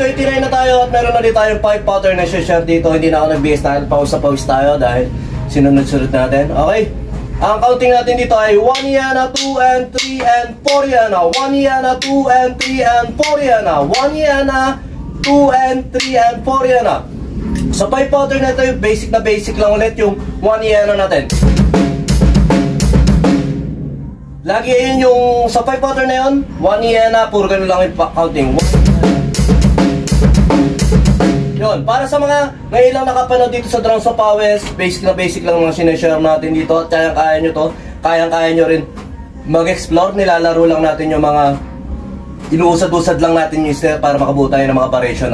5:39 na tayo at meron na din tayong 5 pattern na share dito. Hindi na ako nag-BS dahil pause tayo dahil sinunod-sunod natin. Okay? Ang counting natin dito ay 1 yana, 2 and 3 and 4 yana. 1 yana, 2 and 3 and 4 yana. 1 yana, 2 and 3 and 4 yana. Sa 5 pattern na ito, basic na basic lang ulit yung 1 yana natin. Lagi yun yung sa 5 pattern na yun, 1 yana, puro ganun lang yung counting. Yun, para sa mga ngayon lang nakapanood dito sa Drums of Pawis, basic na basic lang mga sinashare natin dito. At kaya nyo to, kaya nyo rin mag-explore. Nilalaro lang natin yung mga inuusad-usad lang natin yung step para makabuo tayo ng mga variation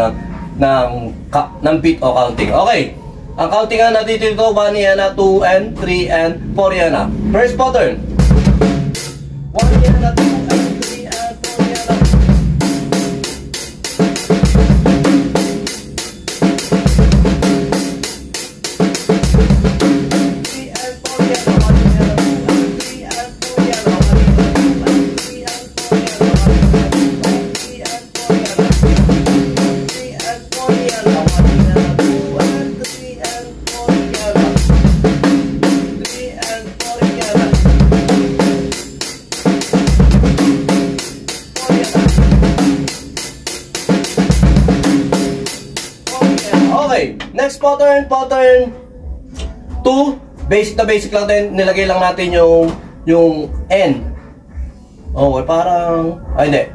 ng beat o counting. Okay, ang counting nga natin dito, 1 yana, 2 and 3 and 4 yana. First pattern, 1 yana, 2 and 3 and 4 yana. Next pattern, pattern 2, basic na basic lang din, nilagay lang natin yung N. Okay, parang, hindi,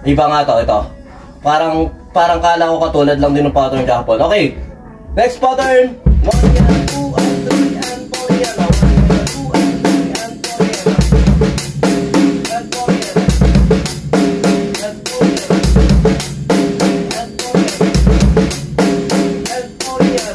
iba nga to, ito. Parang kala ko katulad lang din ng pattern kahapon. Okay, next pattern, 1 yan, 2 and 3 and 4 yan. 1 yan, 2 and 3 and 4 yan. And 4 yan. And 4 yan.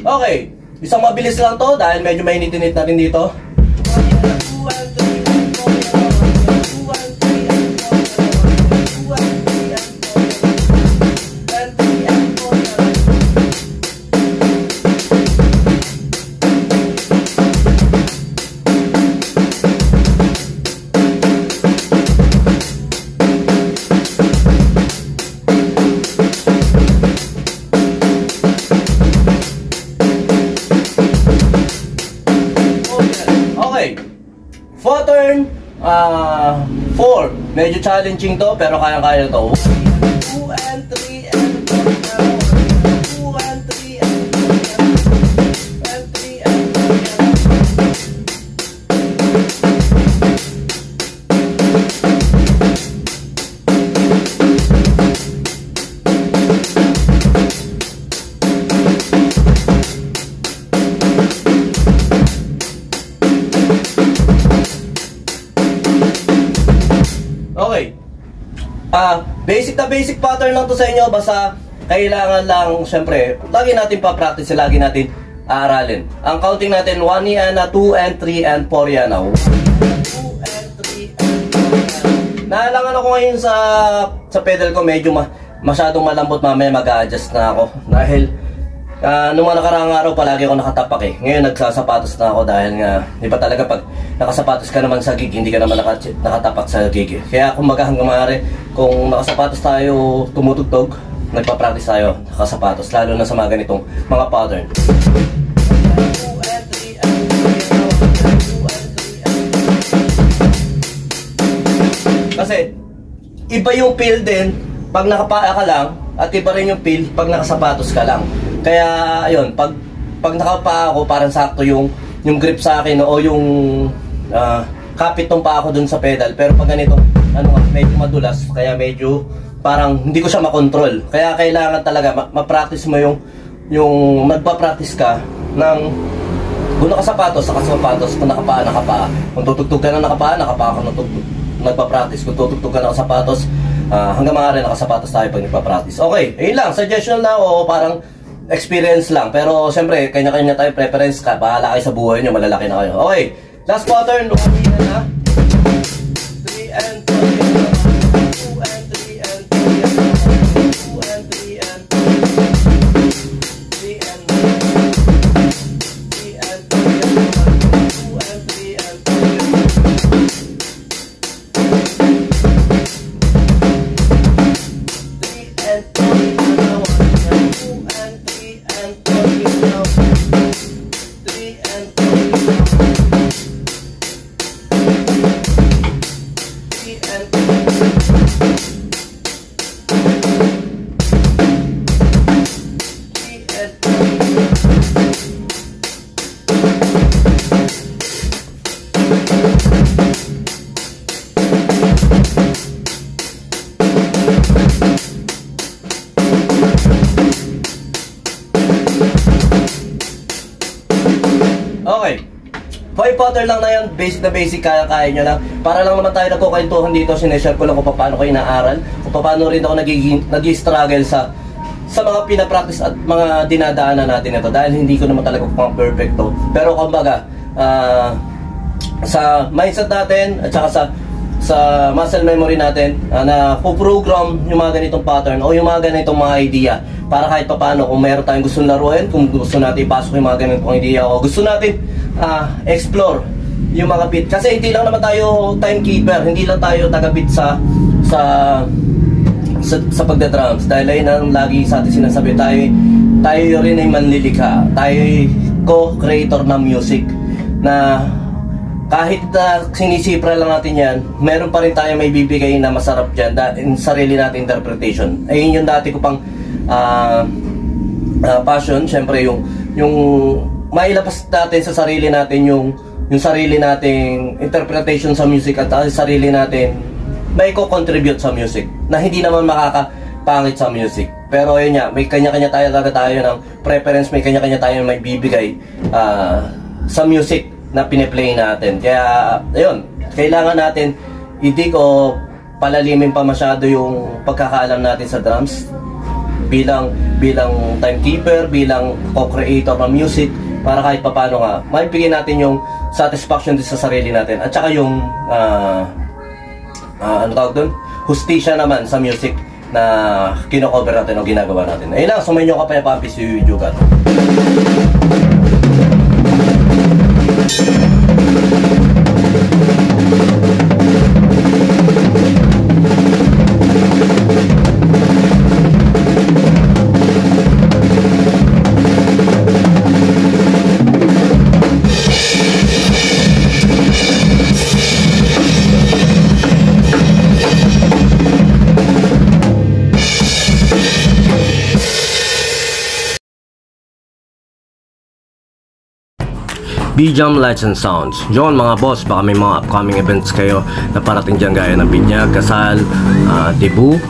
Okay, isang mabilis lang to dahil medyo mainit-init na rin dito. Pattern 4, medyo challenging to pero kaya-kaya to. 2 and 3 and 4, 2 and 3 and 4 and 3 and 4. Okay. Basic na basic pattern lang to sa inyo. Basta kailangan lang, syempre, lagi natin pa-practice, lagi natin aaralin. Ang counting natin, 1 yana, 2 and 3 and 4 yana. 2 and 3 and 4 yana. Naalangan ako ngayon sa pedal ko, medyo masyadong malambot, mamaya mag-a-adjust na ako. Dahil, nung mga nakaraang araw, palagi ako nakatapak eh. Ngayon, nagsasapatos na ako dahil nga, di ba talaga pag nakasapatos ka naman sa gig, hindi ka naman nakatapak sa gig eh. Kaya kung hanggang maaari, kung nakasapatos tayo, tumutugtog, nagpa-practice tayo, nakasapatos, lalo na sa mga ganitong mga pattern. Kasi, iba yung feel din pag nakapaa ka lang, at iba rin yung feel pag nakasapatos ka lang. Kaya, ayun, pag nakapaa ako, parang sakto yung grip sa akin o yung kapit ng paa ko dun sa pedal. Pero pag ganito, medyo madulas, kaya medyo parang hindi ko siya makontrol. Kaya kailangan talaga ma-practice mo yung magpa-practice ka ng kung nakasapatos, kung nakapaa. Kung tutugtog ka na nakapaa ka nagpa-practice. Kung tutugtog ka na nakasapatos, hanggang maaari nakasapatos tayo pag nagpa-practice. Okay, ayun lang, suggestion na o parang experience lang. Pero siyempre, kanya-kanya tayo preference ka. Bahala kayo sa buhay nyo, malalaki na kayo. Okay, last pattern, 1 na. 3 and 4 2 and 3 and 4 2 and 3 and 4 3 Okay, pattern lang na yan, basic na basic, kaya-kaya nyo lang. Para lang naman tayo nagkukwentuhan dito, sineshare ko lang kung paano ko inaaral, kung paano rin ako nag-struggle sa mga pinapractice at mga dinadaanan natin ito. Dahil hindi ko naman talaga pang perfecto. Pero kumbaga, sa mindset natin at saka sa muscle memory natin, na po-program yung mga ganitong pattern o yung mga ganitong mga idea, para kahit paano kung mayroon tayong gustong laruin, kung gusto natin ipasok yung mga ganitong idea o gusto natin explore yung mga beat. Kasi hindi lang naman tayo timekeeper, hindi lang tayo taga-beat sa pagda-drums. Dahil ayun ang lagi sa atin sinasabi, tayo rin ay manlilikha, tayo ay co-creator ng music, na kahit sinisipra lang natin yan, meron pa rin tayo may bibigay na masarap dyan, sarili natin interpretation. Ayun yung dati ko pang passion. Siyempre yung mailabas natin sa sarili natin yung sarili nating interpretation sa music, at sarili natin may co-contribute sa music na hindi naman makakapangit sa music. Pero ayun nga, may kanya-kanya tayo ng preference, may kanya-kanya tayo may bibigay sa music na piniplay natin. Kaya ayun, kailangan natin i-dig o palalimin pa masyado yung pagkakaalam natin sa drums bilang timekeeper, bilang co-creator ng music, para kahit papaano nga maibigay natin yung satisfaction din sa sarili natin, at saka yung ano tawag doon, hustisya naman sa music na kino-cover natin o ginagawa natin. Ayun lang, sumayin nyo ka pa si Jugat. B-Jam Lights and Sounds. Yun mga boss, baka may mga upcoming events kayo na parating dyan, gaya ng binyag, kasal, debut,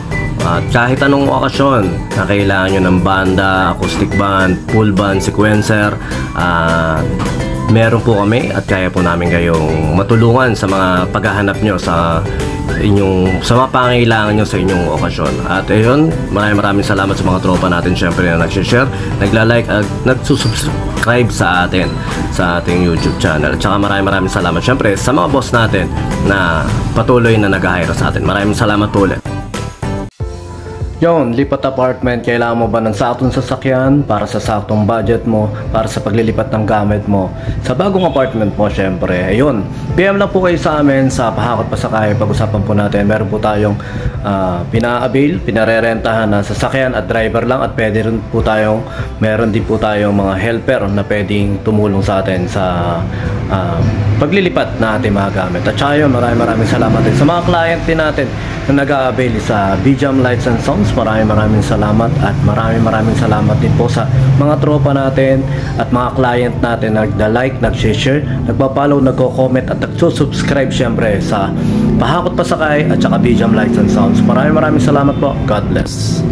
at kahit anong okasyon na kailangan nyo ng banda, acoustic band, full band, sequencer, meron po kami at kaya po namin kayong matulungan sa mga paghahanap nyo sa mga pangailangan nyo sa inyong okasyon. At ayun, maraming salamat sa mga tropa natin syempre na nag-share, nagla-like at nagsusubscribe sa atin sa ating YouTube channel. At saka maraming salamat syempre sa mga boss natin na patuloy na nag-hire sa atin. Maraming salamat po ulit. Yon, lipat apartment, kailangan mo ba ng saktong sasakyan para sa saktong budget mo, para sa paglilipat ng gamit mo sa bagong apartment mo? Syempre, ayun, PM lang po kayo sa amin sa Pahakot Pasakay. Pag-usapan po natin, meron po tayong pinarerentahan na sasakyan at driver lang, at meron din po tayong mga helper na pwedeng tumulong sa atin sa paglilipat na ating mga gamit. At saka yun, maraming salamat din sa mga client din natin na nag-a-avail sa B-Jam Lights and Sounds. Maraming salamat, at maraming salamat din po sa mga tropa natin at mga client natin na nagda-like, nag-share, nagpa-follow, nagko-comment at nagsusubscribe syempre sa Pahakot Pasakay at saka B-Jam Lights and Sounds. Maraming salamat po. God bless.